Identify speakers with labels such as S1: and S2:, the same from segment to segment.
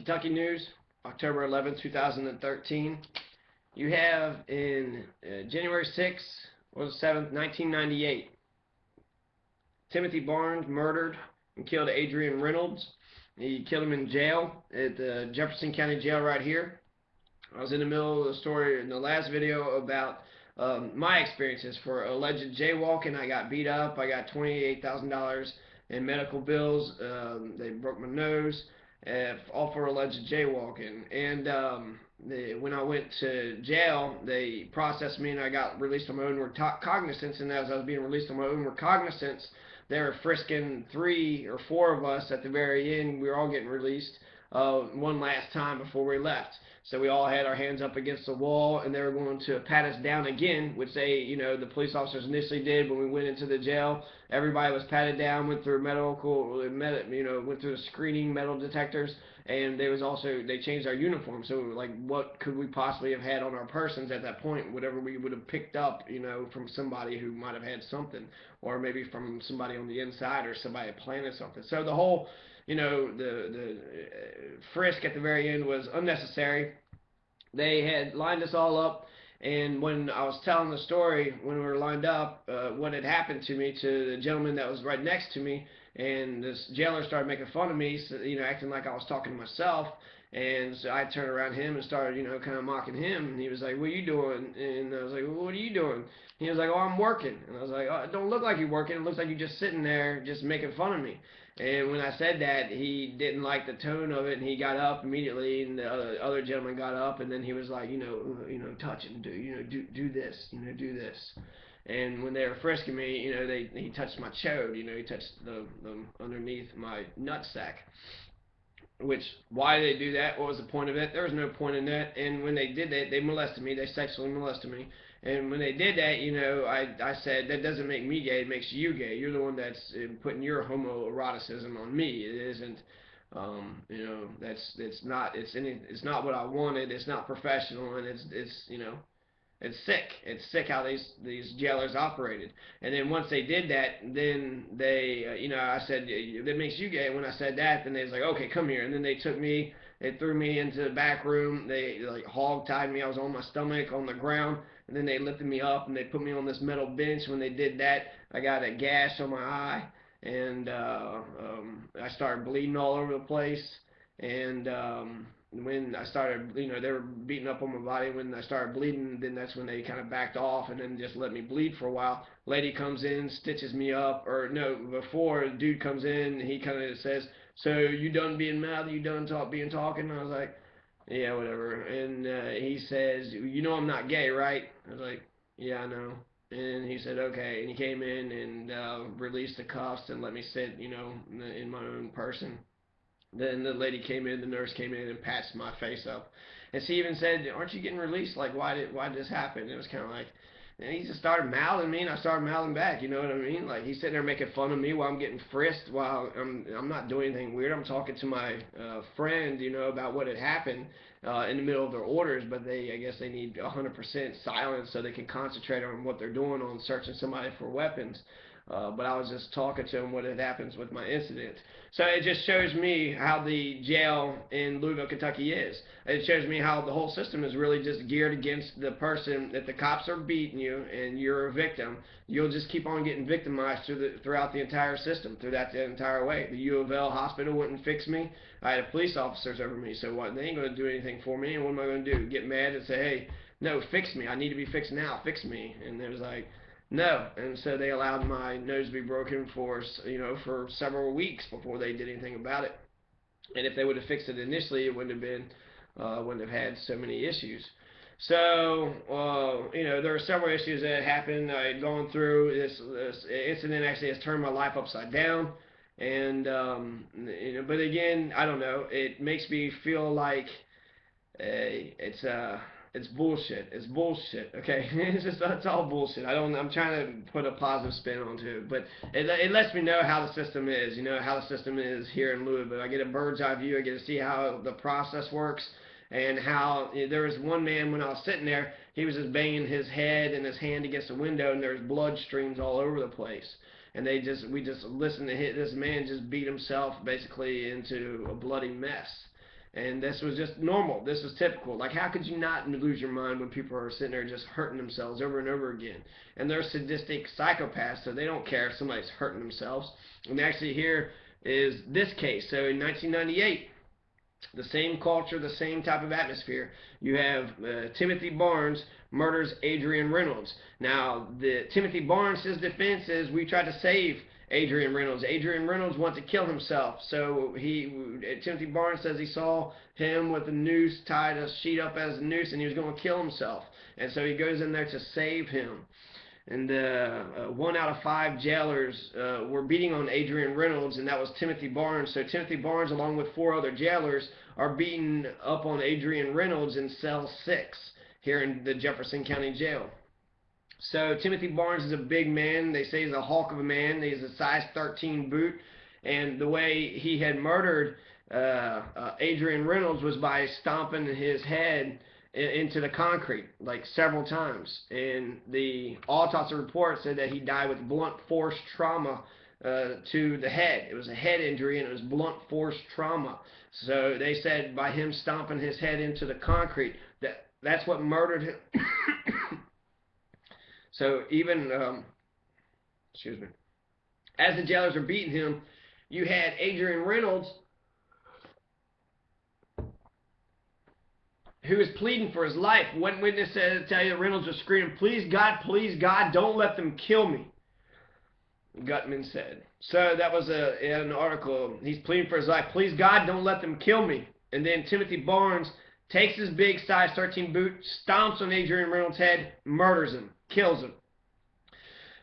S1: Kentucky News, October 11, 2013. You have in January 6th or the 7th, 1998, Timothy Barnes murdered and killed Adrian Reynolds. He killed him in jail at the Jefferson County Jail right here. I was in the middle of the story in the last video about my experiences for alleged jaywalking. I got beat up. I got $28,000 in medical bills. They broke my nose, all for alleged jaywalking. And when I went to jail, they processed me and I got released on my own recognizance. And as I was being released on my own recognizance, they were frisking 3 or 4 of us at the very end. We were all getting released one last time before we left. So we all had our hands up against the wall, and they were going to pat us down again, which the police officers initially did when we went into the jail. Everybody was patted down, went through went through the screening metal detectors, and they changed our uniform. So like, what could we possibly have had on our persons at that point? Whatever we would have picked up, from somebody who might have had something, or maybe from somebody on the inside, or somebody had planted something. So the whole the frisk at the very end was unnecessary. They had lined us all up, and when I was telling the story, when we were lined up, what had happened to me to the gentleman that was right next to me, and this jailer started making fun of me, so, acting like I was talking to myself. And so I turned around him and started, kind of mocking him. And he was like, "What are you doing?" And I was like, "Well, what are you doing?" He was like, "Oh, I'm working." And I was like, "Oh, it don't look like you're working. It looks like you're just sitting there just making fun of me." And when I said that, he didn't like the tone of it, and he got up immediately, and the other gentleman got up, and then he was like, touch him, do this, do this. And when they were frisking me, he touched my chode, he touched the underneath my nutsack. Which, why did they do that? What was the point of it? There was no point in that. And when they did that, they molested me. They sexually molested me. And when they did that, I said, that doesn't make me gay. It makes you gay. You're the one that's putting your homoeroticism on me. It isn't. It's not what I wanted. It's not professional, and it's sick. It's sick how these jailers operated. And then once they did that, then they, I said, that makes you gay. When I said that, then they was like, okay, come here. And then they took me, they threw me into the back room. They like hog tied me. I was on my stomach on the ground. And then they lifted me up and they put me on this metal bench. When they did that, I got a gash on my eye, and I started bleeding all over the place. And when I started, they were beating up on my body. When I started bleeding, then that's when they kind of backed off and then just let me bleed for a while. Lady comes in, stitches me up, or no, before a dude comes in, he kind of says, "So you done being mad? You done being talking?" And I was like, "Yeah, whatever." And he says, "I'm not gay, right?" I was like, "Yeah, I know." And he said, "Okay." And he came in and released the cuffs and let me sit, in my own person. Then the lady came in, the nurse came in and patched my face up. And she even said, "Aren't you getting released? Like, why did this happen?" And it was kind of like, and he just started mouthing me, and I started mouthing back. You know what I mean? Like, he's sitting there making fun of me while I'm getting frisked, while I'm not doing anything weird. I'm talking to my friend, about what had happened in the middle of their orders, but I guess they need 100% silence so they can concentrate on what they're doing on searching somebody for weapons. But I was just talking to him what had happened with my incident. So it just shows me how the jail in Louisville, Kentucky is. It shows me how the whole system is really just geared against the person. That the cops are beating you and you're a victim, you'll just keep on getting victimized throughout the entire system, throughout the entire way. The U of L hospital wouldn't fix me. I had police officers over me, so what? They ain't going to do anything for me, and what am I going to do? Get mad and say, "Hey, no, fix me. I need to be fixed now. Fix me." And it was like, no. And so they allowed my nose to be broken for several weeks before they did anything about it. And if they would have fixed it initially, it wouldn't have had so many issues. So there were several issues that happened. I had gone through this incident. Actually has turned my life upside down. And but again, I don't know. It makes me feel like it's bullshit. It's bullshit. Okay, it's all bullshit. I'm trying to put a positive spin onto it, but it lets me know how the system is. How the system is here in Louisville. I get a bird's eye view. I get to see how the process works, and how there was one man when I was sitting there. He was just banging his head and his hand against the window, and there's blood streams all over the place. And we just listened to this man just beat himself basically into a bloody mess. And this was just normal. This was typical. Like, how could you not lose your mind when people are sitting there just hurting themselves over and over again? And they're sadistic psychopaths, so they don't care if somebody's hurting themselves. And actually, here is this case. So in 1998, the same culture, the same type of atmosphere. You have Timothy Barnes murders Adrian Reynolds. Now, the Timothy Barnes, his defense is, we tried to save Adrian Reynolds. Adrian Reynolds wanted to kill himself, so Timothy Barnes says he saw him with a noose, tied a sheet up as a noose, and he was going to kill himself. And so he goes in there to save him. And 1 out of 5 jailers were beating on Adrian Reynolds, and that was Timothy Barnes. So Timothy Barnes, along with 4 other jailers, are beating up on Adrian Reynolds in cell 6 here in the Jefferson County Jail. So Timothy Barnes is a big man. They say he's a hulk of a man. He's a size 13 boot. And the way he had murdered Adrian Reynolds was by stomping his head into the concrete, like several times. And the autopsy report said that he died with blunt force trauma to the head. It was a head injury, and it was blunt force trauma. So they said by him stomping his head into the concrete, that's what murdered him. So even, excuse me, as the jailers are beating him, you had Adrian Reynolds, who was pleading for his life. One witness said, tell you that Reynolds was screaming, please God, don't let them kill me, Gutman said. So that was in an article. He's pleading for his life. Please God, don't let them kill me. And then Timothy Barnes takes his big size 13 boot, stomps on Adrian Reynolds' head, murders him, kills him.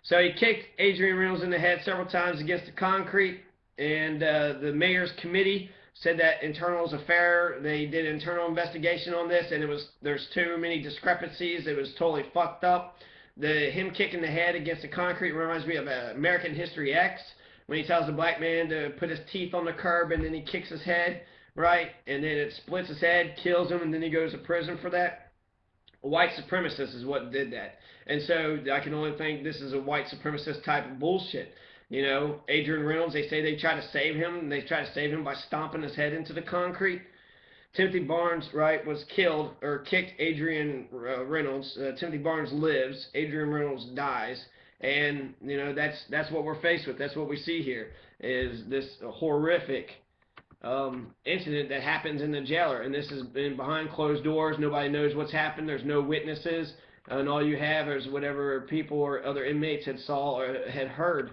S1: So he kicked Adrian Reynolds in the head several times against the concrete, and the mayor's committee said that internal affair. They did an internal investigation on this, and there's too many discrepancies. It was totally fucked up. Him kicking the head against the concrete reminds me of American History X, when he tells the black man to put his teeth on the curb, and then he kicks his head, right? And then it splits his head, kills him, and then he goes to prison for that. A white supremacist is what did that. And so I can only think this is a white supremacist type of bullshit. You know, Adrian Reynolds, they say they try to save him. They try to save him by stomping his head into the concrete. Timothy Barnes, right, was killed, or kicked Adrian Reynolds. Timothy Barnes lives. Adrian Reynolds dies. And, you know, that's what we're faced with. That's what we see here, is this horrific incident that happens in the jailer. And this has been behind closed doors. Nobody knows what's happened. There's no witnesses. And all you have is whatever people or other inmates had saw or had heard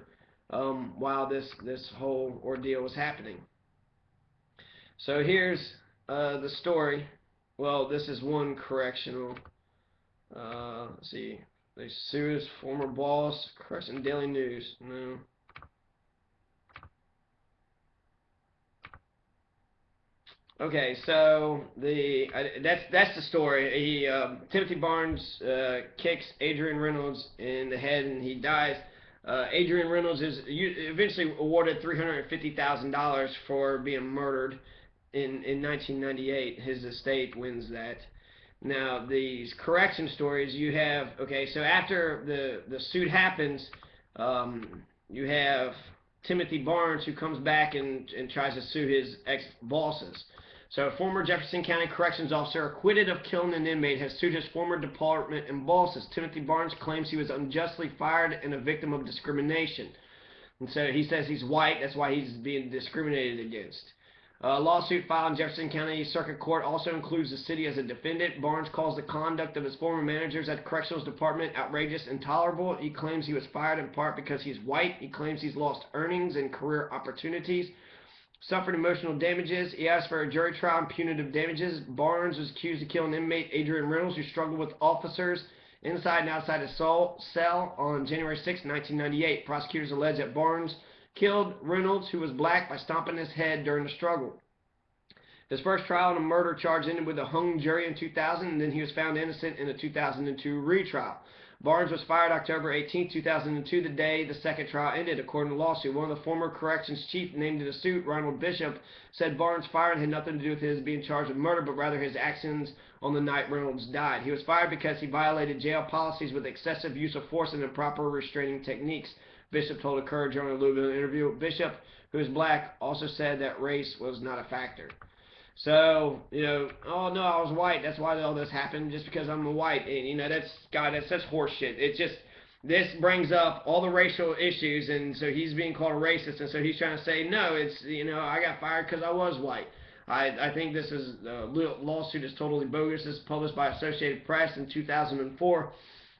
S1: while this whole ordeal was happening. So here's the story. Well, this is one correctional. Let's see. They sue his former boss. Correction Daily News. No. Okay, so that's the story. Timothy Barnes kicks Adrian Reynolds in the head, and he dies. Adrian Reynolds is eventually awarded $350,000 for being murdered in 1998. His estate wins that. Now, these correction stories, you have, okay, so after the suit happens, you have Timothy Barnes, who comes back and tries to sue his ex-bosses. So a former Jefferson County Corrections officer acquitted of killing an inmate has sued his former department and bosses. Timothy Barnes claims he was unjustly fired and a victim of discrimination. And so he says he's white, that's why he's being discriminated against. A lawsuit filed in Jefferson County Circuit Court also includes the city as a defendant. Barnes calls the conduct of his former managers at the Corrections Department outrageous and intolerable. He claims he was fired in part because he's white. He claims he's lost earnings and career opportunities, suffered emotional damages. He asked for a jury trial and punitive damages. Barnes was accused of killing inmate Adrian Reynolds, who struggled with officers inside and outside his cell on January 6, 1998. Prosecutors allege that Barnes killed Reynolds, who was black, by stomping his head during the struggle. His first trial on a murder charge ended with a hung jury in 2000, and then he was found innocent in a 2002 retrial. Barnes was fired October 18, 2002, the day the second trial ended, according to the lawsuit. One of the former corrections chief named in the suit, Ronald Bishop, said Barnes' firing had nothing to do with his being charged with murder, but rather his actions on the night Reynolds died. He was fired because he violated jail policies with excessive use of force and improper restraining techniques, Bishop told a Courier-Journal Louisville interview. Bishop, who is black, also said that race was not a factor. So, oh no, I was white. That's why all this happened, just because I'm a white. And, that's, God, that's such horseshit. It just, this brings up all the racial issues, and so he's being called a racist, and so he's trying to say, no, it's, I got fired because I was white. I think this is, lawsuit is totally bogus. This is published by Associated Press in 2004.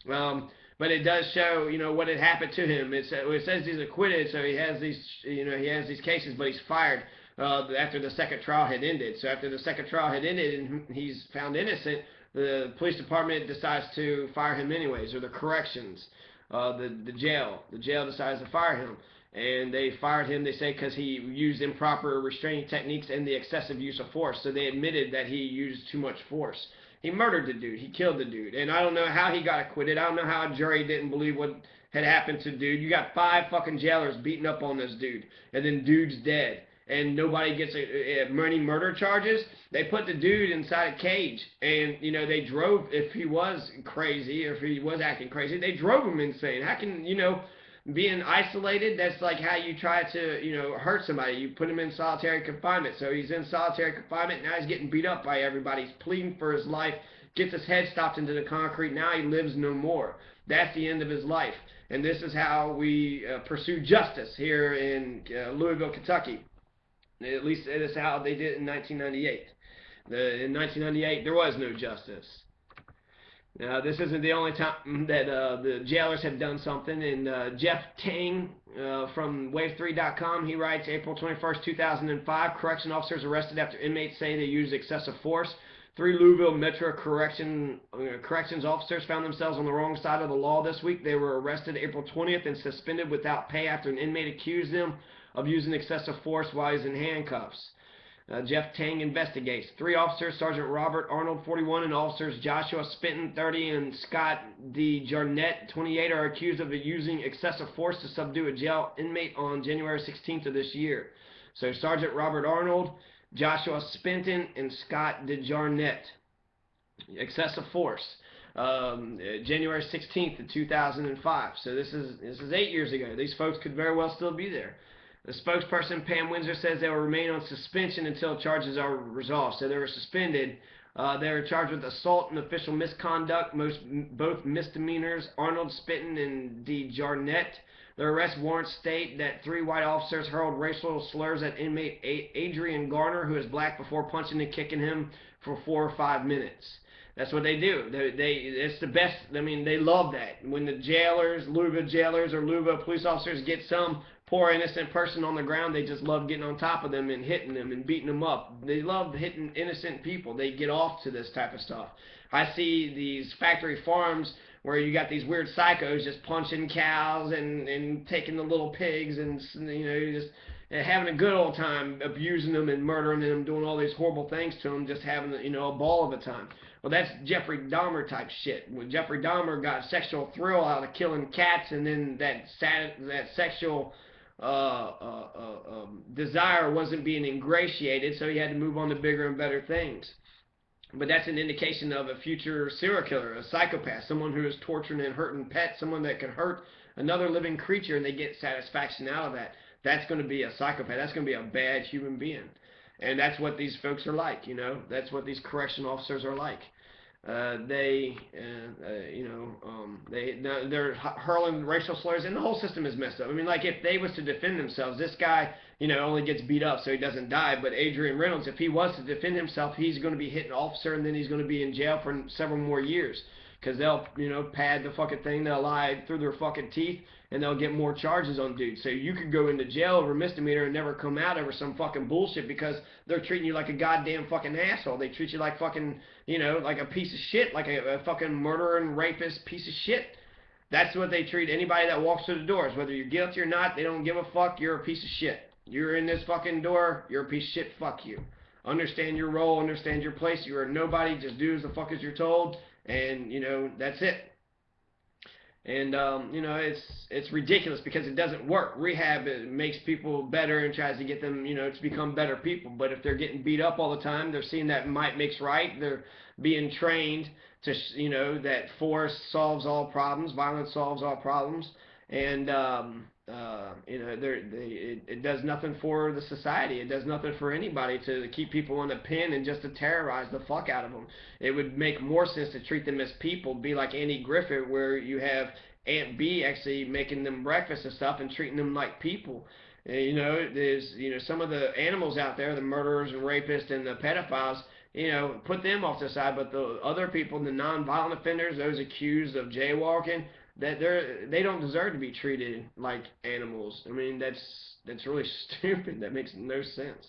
S1: But it does show, what had happened to him. It says he's acquitted, so he has these cases, but he's fired after the second trial had ended. So after the second trial had ended and he's found innocent, the police department decides to fire him anyways, or the corrections, the jail decides to fire him. And they fired him, they say, because he used improper restraining techniques and the excessive use of force. So they admitted that he used too much force. He murdered the dude. He killed the dude. And I don't know how he got acquitted. I don't know how a jury didn't believe what had happened to the dude. You got 5 fucking jailers beating up on this dude. And then dude's dead. And nobody gets any murder charges. They put the dude inside a cage. And, they drove, if he was crazy, or if he was acting crazy, they drove him insane. How can, being isolated, that's like how you try to, hurt somebody. You put him in solitary confinement. So he's in solitary confinement. Now he's getting beat up by everybody. He's pleading for his life. Gets his head stopped into the concrete. Now he lives no more. That's the end of his life. And this is how we pursue justice here in Louisville, Kentucky. At least that is how they did it in 1998. In 1998, there was no justice. Now, this isn't the only time that the jailers have done something. And Jeff Tang from Wave3.com, he writes, April 21st, 2005, correction officers arrested after inmates say they used excessive force. 3 Louisville Metro corrections officers found themselves on the wrong side of the law this week. They were arrested April 20th and suspended without pay after an inmate accused them of using excessive force while he's in handcuffs. Jeff Tang investigates. 3 officers, Sergeant Robert Arnold, 41, and officers Joshua Spinton, 30, and Scott D. Jarnett, 28, are accused of using excessive force to subdue a jail inmate on January 16th of this year. So Sergeant Robert Arnold, Joshua Spinton, and Scott D. Jarnett. Excessive force. January 16th of 2005. So this is 8 years ago. These folks could very well still be there. The spokesperson, Pam Windsor, says they will remain on suspension until charges are resolved. So they were suspended. They were charged with assault and official misconduct, both misdemeanors. Arnold, Spitton, and D. Jarnett. Their arrest warrants state that 3 white officers hurled racial slurs at inmate Adrian Garner, who is black, before punching and kicking him for 4 or 5 minutes. That's what they do. It's the best. I mean, they love that. When the jailers, Louisville jailers or Louisville police officers get some poor innocent person on the ground, they just love getting on top of them and hitting them and beating them up. They love hitting innocent people. They get off to this type of stuff. I see these factory farms where you got these weird psychos just punching cows and taking the little pigs and, just having a good old time, abusing them and murdering them, doing all these horrible things to them, just having, a ball of a time. Well, that's Jeffrey Dahmer type shit. When Jeffrey Dahmer got sexual thrill out of killing cats, and then that sexual desire wasn't being ingratiated, so he had to move on to bigger and better things. But that's an indication of a future serial killer, a psychopath, someone who is torturing and hurting pets, someone that can hurt another living creature and they get satisfaction out of that. That's going to be a psychopath. That's going to be a bad human being. And that's what these folks are like, That's what these correction officers are like. They're hurling racial slurs, and the whole system is messed up. I mean, like, if they was to defend themselves, this guy, only gets beat up so he doesn't die. But Adrian Reynolds, if he was to defend himself, he's going to be hitting an officer, and then he's going to be in jail for several more years. Because they'll, pad the fucking thing, they'll lie through their fucking teeth, and they'll get more charges on dudes. So you could go into jail over misdemeanor and never come out over some fucking bullshit because they're treating you like a goddamn fucking asshole. They treat you like fucking, like a piece of shit, like a fucking murderer and rapist piece of shit. That's what they treat anybody that walks through the doors. Whether you're guilty or not, they don't give a fuck. You're a piece of shit. You're in this fucking door, you're a piece of shit, fuck you. Understand your role, understand your place. You're a nobody, just do as the fuck as you're told. And, that's it. And, it's ridiculous because it doesn't work. Rehab, it makes people better and tries to get them, to become better people. But if they're getting beat up all the time, they're seeing that might makes right. They're being trained to, that force solves all problems, violence solves all problems. And, it does nothing for the society. It does nothing for anybody to keep people in a pen and just to terrorize the fuck out of them. It would make more sense to treat them as people, be like Andy Griffith, where you have Aunt B actually making them breakfast and stuff and treating them like people. There's some of the animals out there, the murderers and rapists and the pedophiles. Put them off to the side, but the other people, the non-violent offenders, those accused of jaywalking, that they don't deserve to be treated like animals. I mean, that's really stupid. That makes no sense.